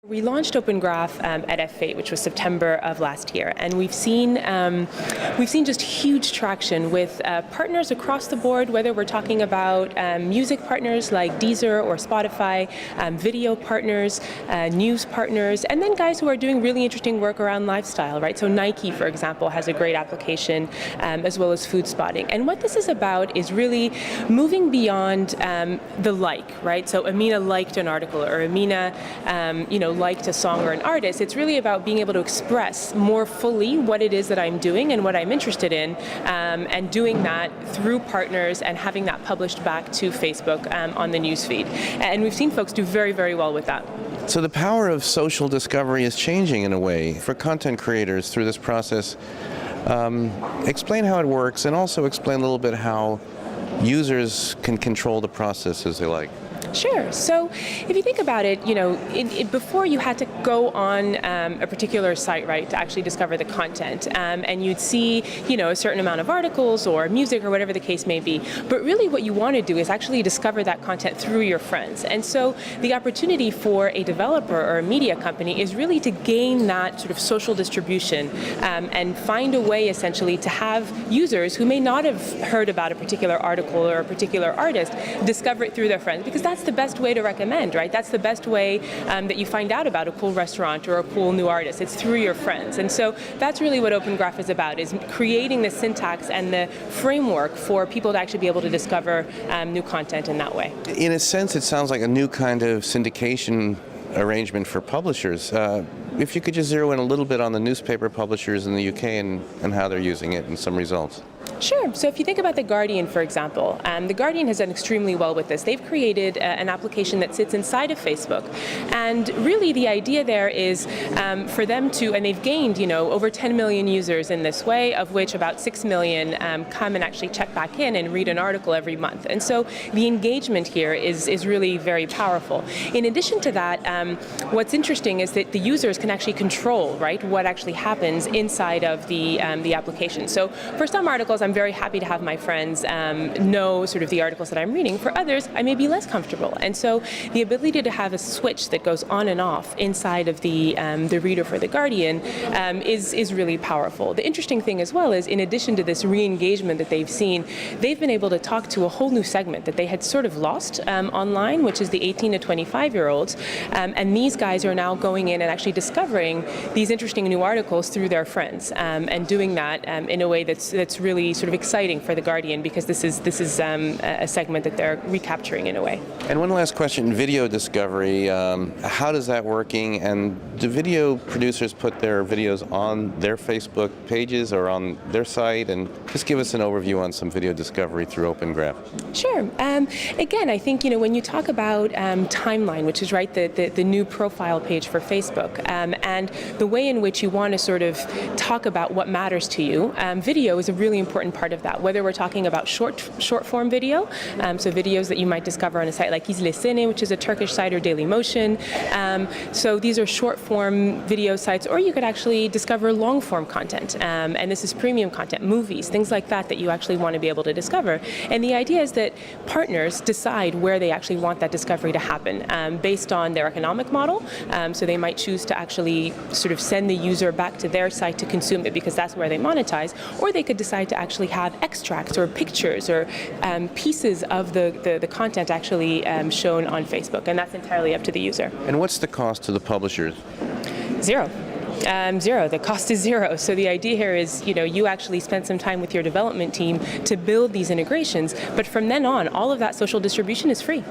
We launched Open Graph at F8, which was September of last year, and we've seen just huge traction with partners across the board, whether we're talking about music partners like Deezer or Spotify, video partners, news partners, and then guys who are doing really interesting work around lifestyle, right? So Nike, for example, has a great application, as well as food spotting. And what this is about is really moving beyond the like, right? So Amina liked an article, or Amina, liked a song or an artist. It's really about being able to express more fully what it is that I'm doing and what I'm interested in, and doing that through partners and having that published back to Facebook on the newsfeed. And we've seen folks do very, very well with that. So the power of social discovery is changing in a way for content creators through this process. Explain how it works, and also explain a little bit how users can control the process as they like. Sure. So if you think about it, before you had to go on a particular site, right, to actually discover the content, and you'd see, a certain amount of articles or music or whatever the case may be. But really what you want to do is actually discover that content through your friends. And so the opportunity for a developer or a media company is really to gain that sort of social distribution, and find a way essentially to have users who may not have heard about a particular article or a particular artist discover it through their friends, because that's the best way to recommend, right? That's the best way that you find out about a cool restaurant or a cool new artist. It's through your friends. And so that's really what Open Graph is about, is creating the syntax and the framework for people to actually be able to discover new content in that way. In a sense, it sounds like a new kind of syndication arrangement for publishers. If you could just zero in a little bit on the newspaper publishers in the UK and how they're using it and some results. Sure. So if you think about The Guardian, for example, The Guardian has done extremely well with this. They've created an application that sits inside of Facebook. And really the idea there is for them to, and they've gained, over 10 million users in this way, of which about 6 million come and actually check back in and read an article every month. And so the engagement here is really very powerful. In addition to that, what's interesting is that the users can actually control, right, what actually happens inside of the application. So for some articles, I'm very happy to have my friends know sort of the articles that I'm reading. For others, I may be less comfortable. And so the ability to have a switch that goes on and off inside of the reader for The Guardian is really powerful. The interesting thing as well is, in addition to this re-engagement that they've seen, they've been able to talk to a whole new segment that they had sort of lost online, which is the 18 to 25-year-olds. And these guys are now going in and actually discovering these interesting new articles through their friends, and doing that in a way that's really sort of exciting for The Guardian, because this is a segment that they're recapturing in a way. And one last question, video discovery, how does that working, and do video producers put their videos on their Facebook pages or on their site? And just give us an overview on some video discovery through Open Graph. Sure. Again, I think, when you talk about Timeline, which is right the new profile page for Facebook, and the way in which you want to sort of talk about what matters to you, video is a really important part of that, whether we're talking about short form video, so videos that you might discover on a site like Izlesene, which is a Turkish site, or Dailymotion. So these are short form video sites, or you could actually discover long form content, and this is premium content, movies, things like that you actually want to be able to discover. And the idea is that partners decide where they actually want that discovery to happen, based on their economic model. So they might choose to actually sort of send the user back to their site to consume it, because that's where they monetize, or they could decide to actually have extracts or pictures or pieces of the content actually shown on Facebook, and that's entirely up to the user. And what's the cost to the publishers? Zero. Zero. The cost is zero. So the idea here is, you actually spend some time with your development team to build these integrations, but from then on, all of that social distribution is free.